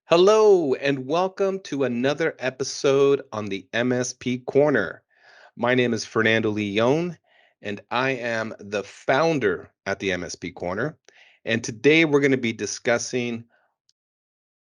Hello, and welcome to another episode on the MSP Corner. My name is Fernando Leon, and I am the founder at the MSP Corner. And today we're going to be discussing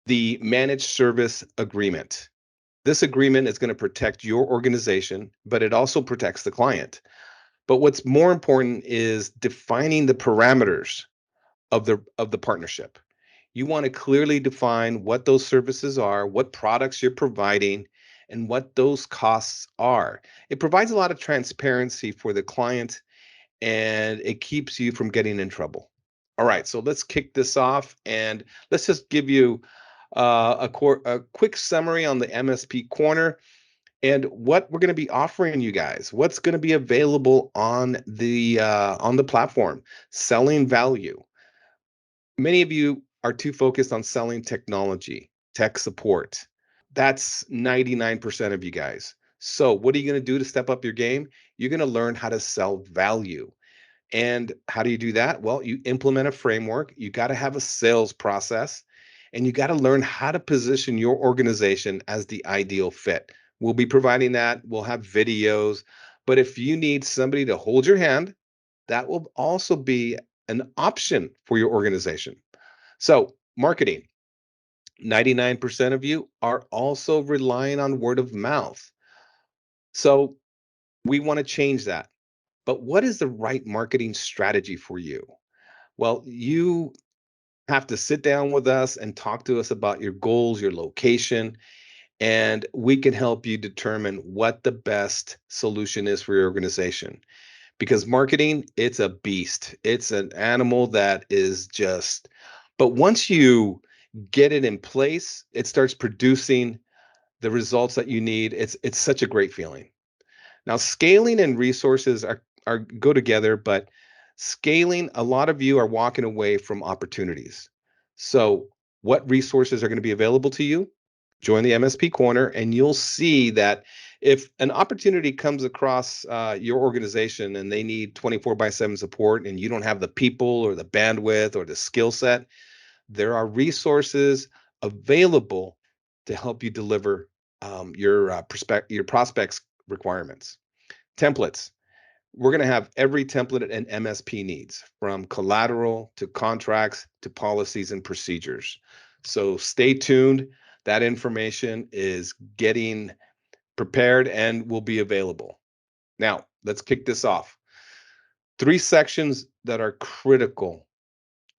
the Managed Service Agreement. This agreement is going to protect your organization, but it also protects the client. But what's more important is defining the parameters of the partnership. You want to clearly define what those services are, what products you're providing, and what those costs are. It provides a lot of transparency for the client and it keeps you from getting in trouble. All right, so let's kick this off and let's just give you a quick summary on the MSP Corner and what we're going to be offering you guys. What's going to be available on the platform? Selling value. Many of you are too focused on selling technology, tech support. That's 99% of you guys. So, what are you going to do to step up your game? You're going to learn how to sell value. And how do you do that? Well, you implement a framework, you got to have a sales process, and you got to learn how to position your organization as the ideal fit. We'll be providing that, we'll have videos. But if you need somebody to hold your hand, that will also be an option for your organization. So, marketing, 99% of you are also relying on word of mouth. So, we want to change that. But what is the right marketing strategy for you? Well, you have to sit down with us and talk to us about your goals, your location, and we can help you determine what the best solution is for your organization. Because marketing, it's a beast. It's an animal that is just, but once you get it in place, it starts producing the results that you need. It's such a great feeling. Now, scaling and resources are go together, but scaling, a lot of you are walking away from opportunities. So, what resources are going to be available to you? Join the MSP Corner, and you'll see that if an opportunity comes across your organization and they need 24 by 7 support, and you don't have the people or the bandwidth or the skill set, there are resources available to help you deliver your prospects requirements. Templates. We're going to have every template an MSP needs, from collateral to contracts to policies and procedures. So stay tuned. That information is getting prepared and will be available. Now, let's kick this off. Three sections that are critical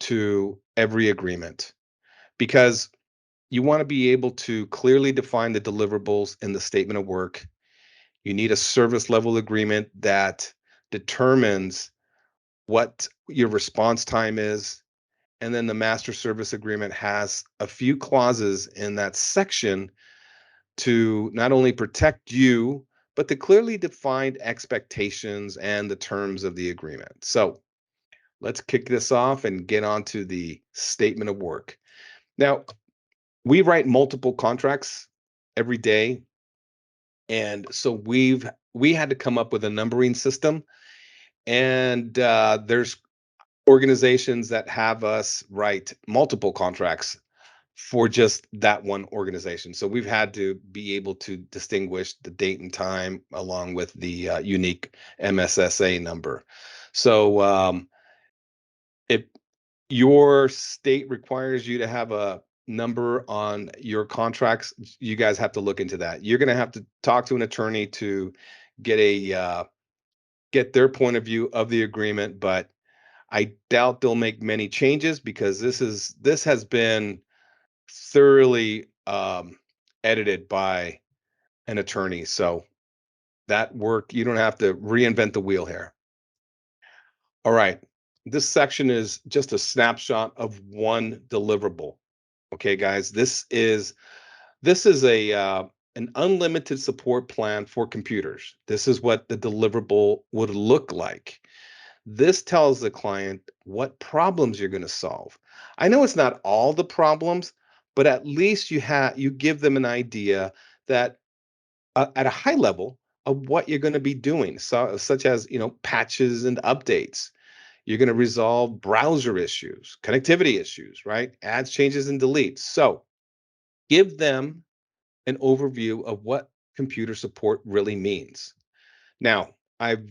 to every agreement, because you want to be able to clearly define the deliverables in the statement of work. You need a service level agreement that determines what your response time is. And then the master service agreement has a few clauses in that section to not only protect you, but to clearly define expectations and the terms of the agreement. So let's kick this off and get on to the statement of work. Now, we write multiple contracts every day. And so we had to come up with a numbering system. And there's organizations that have us write multiple contracts for just that one organization. So we've had to be able to distinguish the date and time along with the unique MSSA number. So if your state requires you to have a number on your contracts, you guys have to look into that. You're going to have to talk to an attorney to get get their point of view of the agreement, but I doubt they'll make many changes because this has been thoroughly edited by an attorney. So that work, you don't have to reinvent the wheel here. All right. This section is just a snapshot of one deliverable. Okay, guys, this is a an unlimited support plan for computers. This is what the deliverable would look like. This tells the client what problems you're going to solve. I know it's not all the problems, but at least you give them an idea that at a high level of what you're going to be doing, so, such as patches and updates. You're going to resolve browser issues, connectivity issues, right? Adds, changes, and deletes. So Give them an overview of what computer support really means. Now, I've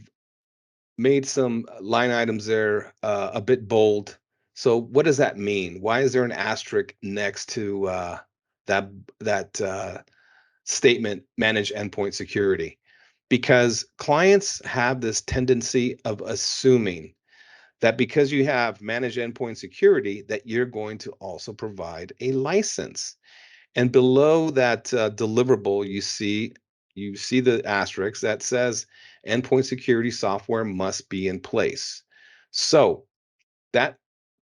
made some line items there a bit bold. So, what does that mean? Why is there an asterisk next to that statement? Manage endpoint security, because clients have this tendency of assuming that because you have managed endpoint security, that you're going to also provide a license. And below that deliverable, you see the asterisk that says endpoint security software must be in place. So that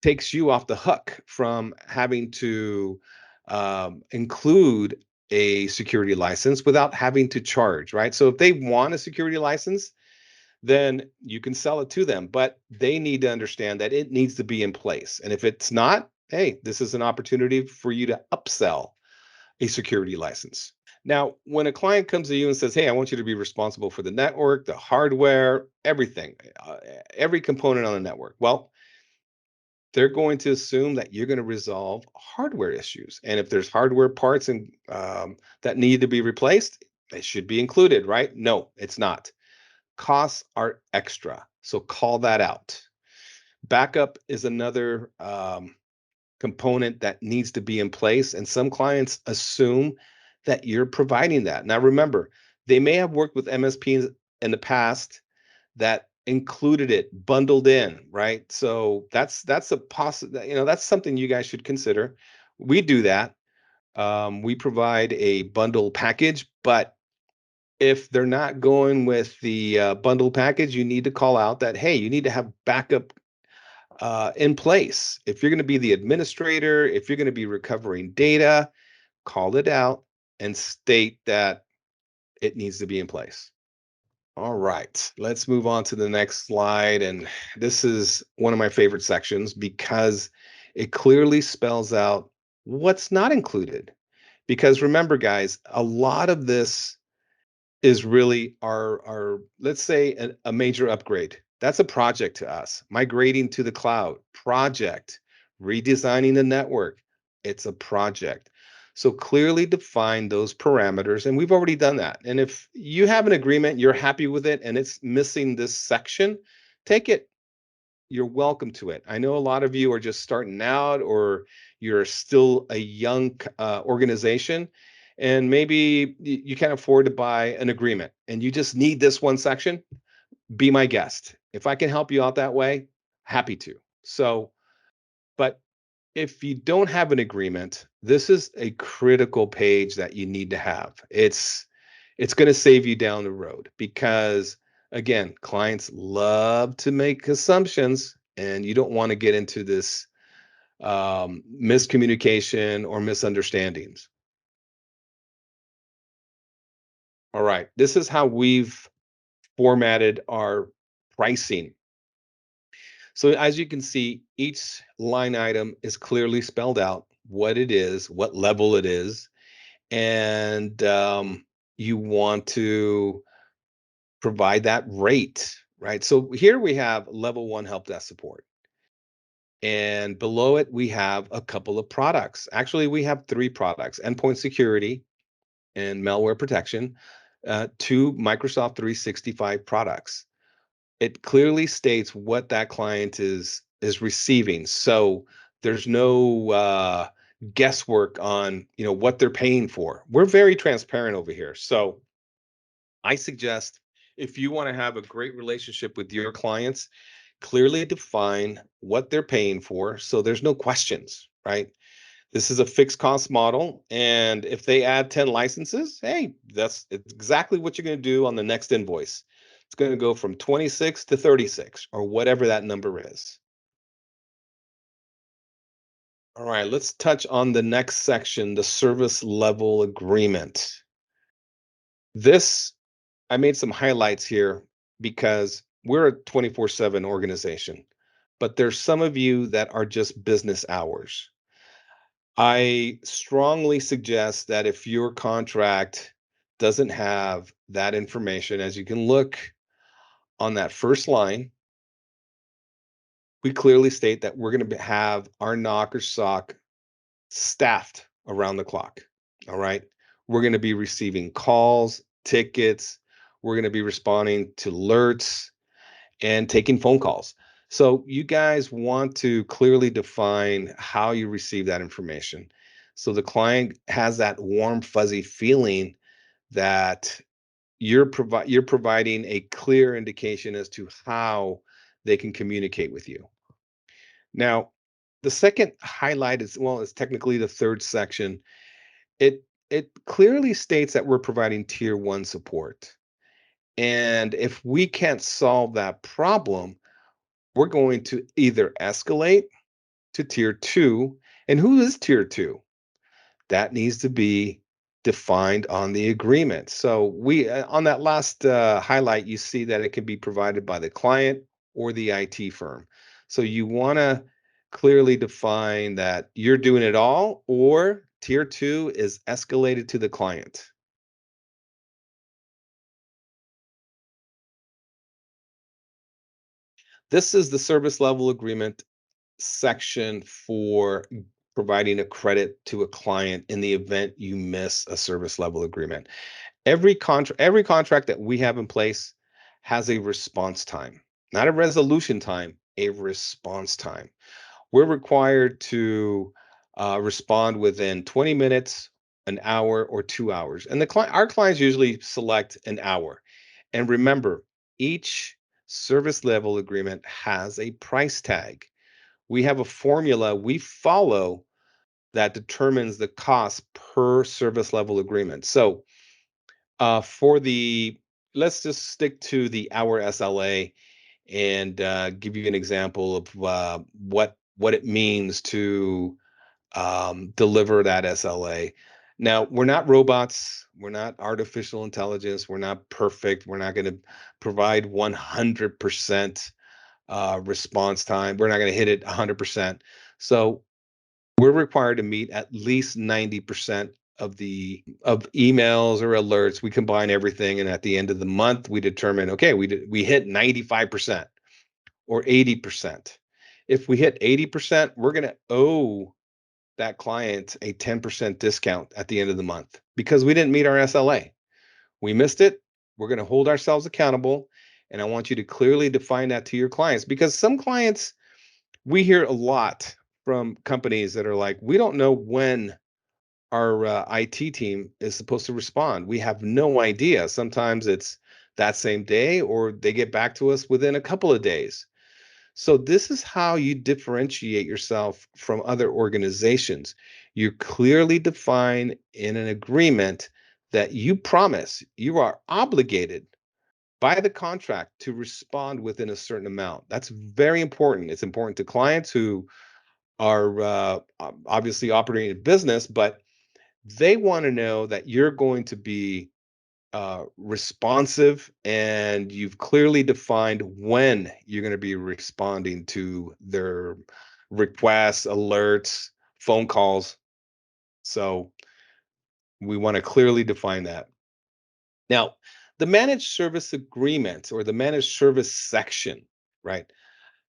takes you off the hook from having to include a security license without having to charge, right? So if they want a security license, then you can sell it to them, but they need to understand that it needs to be in place. And if it's not, hey, this is an opportunity for you to upsell a security license. Now, when a client comes to you and says, "Hey, I want you to be responsible for the network, the hardware, everything, every component on the network," well, they're going to assume that you're going to resolve hardware issues. And if there's hardware parts and that need to be replaced, they should be included, right? No, it's not. Costs are extra, so call that out. Backup is another component that needs to be in place. And some clients assume that you're providing that. Now, remember, they may have worked with MSPs in the past that included it bundled in, right? So that's a possible, that's something you guys should consider. We do that. We provide a bundle package, but if they're not going with the bundle package, you need to call out that, hey, you need to have backup in place. If you're going to be the administrator, if you're going to be recovering data, call it out and state that it needs to be in place. All right, let's move on to the next slide. And this is one of my favorite sections because it clearly spells out what's not included. Because remember, guys, a lot of this is really our let's say a major upgrade. That's a project to us. Migrating to the cloud, project. Redesigning the network, it's a project. So clearly define those parameters, and we've already done that. And if you have an agreement, you're happy with it, and it's missing this section, take it. You're welcome to it. I know a lot of you are just starting out, or you're still a young organization, and maybe you can't afford to buy an agreement and you just need this one section. Be my guest. If I can help you out that way, happy to. So, but if you don't have an agreement, this is a critical page that you need to have. It's going to save you down the road because again, clients love to make assumptions and you don't want to get into this miscommunication or misunderstandings. All right, this is how we've formatted our pricing. So as you can see, each line item is clearly spelled out what it is, what level it is, and you want to provide that rate, right? So here we have level one help desk support. And below it, we have a couple of products. Actually, we have three products: endpoint security and malware protection, two Microsoft 365 products. It clearly states what that client is receiving. So there's no guesswork on what they're paying for. We're very transparent over here. So I suggest if you want to have a great relationship with your clients, clearly define what they're paying for so there's no questions, right? This is a fixed cost model. And if they add 10 licenses, hey, that's exactly what you're going to do on the next invoice. It's going to go from 26 to 36 or whatever that number is. All right, let's touch on the next section, the service level agreement. This, I made some highlights here because we're a 24/7 organization, but there's some of you that are just business hours. I strongly suggest that if your contract doesn't have that information, as you can look on that first line, we clearly state that we're going to have our knock or sock staffed around the clock. All right. We're going to be receiving calls, tickets. We're going to be responding to alerts and taking phone calls. So you guys want to clearly define how you receive that information. So the client has that warm, fuzzy feeling that you're providing a clear indication as to how they can communicate with you. Now, the second highlight is well, is technically the third section. It clearly states that we're providing tier 1 support. And if we can't solve that problem, we're going to either escalate to tier 2. And who is tier 2? That needs to be defined on the agreement. So we on that last highlight, you see that it can be provided by the client or the IT firm. So you want to clearly define that you're doing it all, or tier 2 is escalated to the client. This is the service level agreement section for providing a credit to a client in the event you miss a service level agreement. Every contract that we have in place has a response time, not a resolution time, a response time. We're required to respond within 20 minutes, an hour, or 2 hours. And our clients usually select an hour. And remember, each service level agreement has a price tag. We have a formula we follow that determines the cost per service level agreement. So for the let's just stick to the hour SLA and give you an example of what it means to deliver that SLA. Now, we're not robots. We're not artificial intelligence. We're not perfect. We're not going to provide 100% response time. We're not going to hit it 100%. So we're required to meet at least 90% of emails or alerts. We combine everything, and at the end of the month, we determine, okay, we hit 95% or 80%. If we hit 80%, we're going to owe that client a 10% discount at the end of the month because we didn't meet our SLA. We missed it. We're going to hold ourselves accountable. And I want you to clearly define that to your clients, because some clients, we hear a lot from companies that are like, we don't know when our IT team is supposed to respond. We have no idea. Sometimes it's that same day, or they get back to us within a couple of days. So, this is how you differentiate yourself from other organizations. You clearly define in an agreement that you promise you are obligated by the contract to respond within a certain amount. That's very important. It's important to clients who are obviously operating a business, but they want to know that you're going to be responsive, and you've clearly defined when you're going to be responding to their requests, alerts, phone calls. So we want to clearly define that. Now, the managed service agreement or the managed service section, right?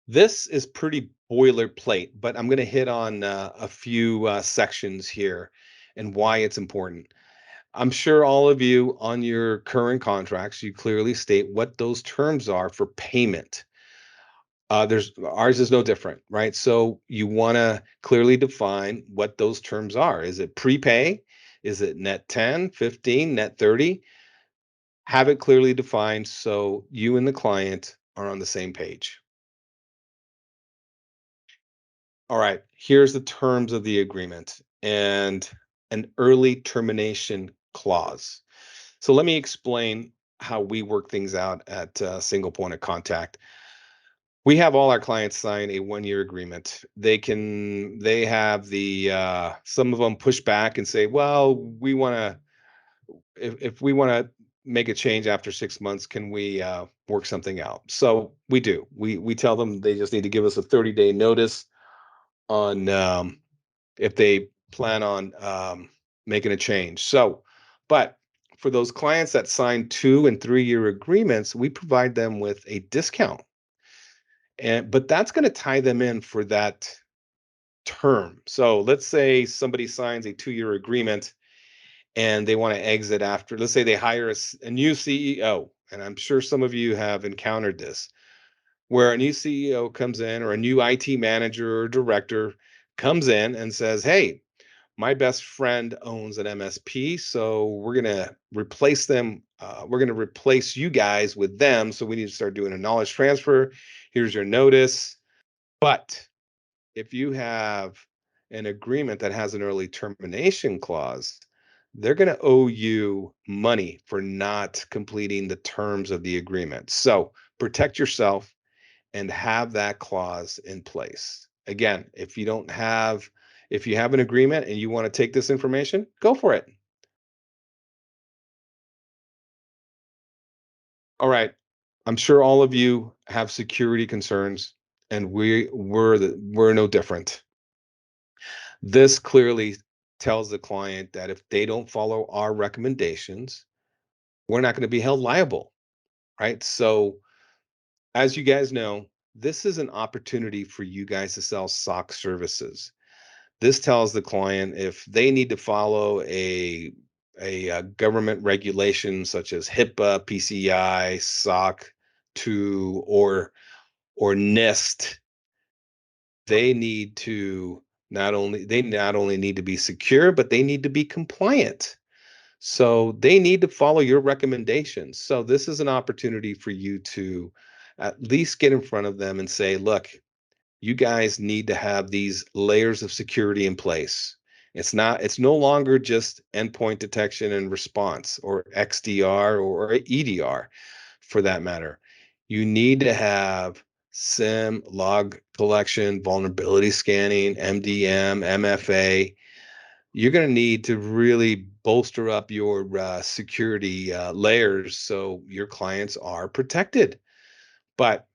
This is pretty boilerplate, but I'm going to hit on a few sections here and why it's important. I'm sure all of you on your current contracts, you clearly state what those terms are for payment. There's ours is no different, right? So you want to clearly define what those terms are. Is it prepay? Is it net 10, 15, net 30? Have it clearly defined so you and the client are on the same page. All right, here's the terms of the agreement and an early termination clause. So let me explain how we work things out at Single Point of Contact. We have all our clients sign a 1-year agreement. They have some of them push back and say, well, we want to, if we want to make a change after 6 months, can we work something out? So we do. We tell them they just need to give us a 30-day notice on if they plan on making a change. So, but for those clients that sign 2 and 3 year agreements, we provide them with a discount. And but that's going to tie them in for that term. So let's say somebody signs a 2-year agreement and they want to exit after, let's say they hire a new CEO, and I'm sure some of you have encountered this, where a new CEO comes in or a new IT manager or director comes in and says, "Hey, my best friend owns an MSP, so we're going to replace them. We're going to replace you guys with them. So we need to start doing a knowledge transfer. Here's your notice." But if you have an agreement that has an early termination clause, they're going to owe you money for not completing the terms of the agreement. So protect yourself and have that clause in place. Again, if you have an agreement and you want to take this information, go for it. All right. I'm sure all of you have security concerns, and we're no different. This clearly tells the client that if they don't follow our recommendations, we're not going to be held liable, right? So, as you guys know, this is an opportunity for you guys to sell SOC services. This tells the client if they need to follow a government regulation such as HIPAA, PCI, SOC 2, or NIST, they not only need to be secure, but they need to be compliant. So they need to follow your recommendations. So this is an opportunity for you to at least get in front of them and say, look, you guys need to have these layers of security in place. It's no longer just endpoint detection and response or XDR or EDR for that matter. You need to have SIM, log collection, vulnerability scanning, MDM, MFA. You're going to need to really bolster up your security layers so your clients are protected. But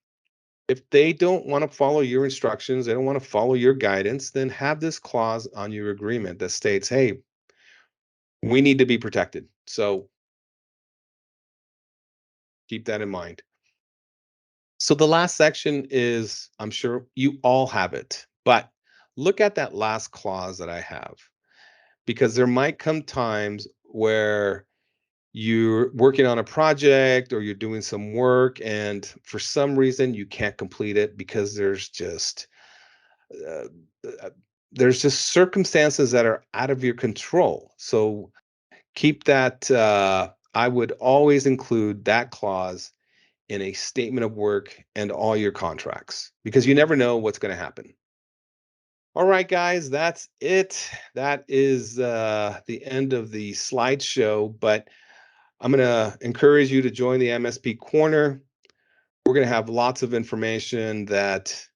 if they don't want to follow your instructions, they don't want to follow your guidance, then have this clause on your agreement that states, hey, we need to be protected. So keep that in mind. So the last section is, I'm sure you all have it, but look at that last clause that I have, because there might come times where you're working on a project or you're doing some work and for some reason you can't complete it because uh, uh, there's just circumstances that are out of your control. So keep that. I would always include that clause in a statement of work and all your contracts because you never know what's going to happen. All right, guys, that's it. That is the end of the slideshow, but I'm going to encourage you to join the MSP Corner. We're going to have lots of information that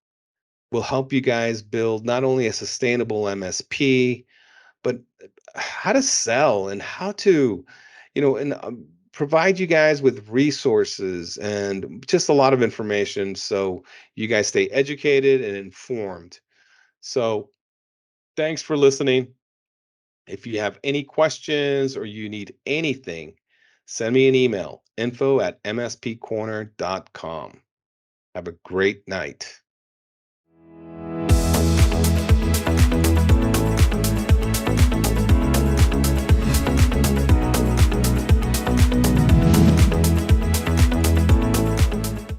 will help you guys build not only a sustainable MSP, but how to sell and how to, and provide you guys with resources and just a lot of information so you guys stay educated and informed. So, thanks for listening. If you have any questions or you need anything, send me an email info@mspcorner.com. Have a great night.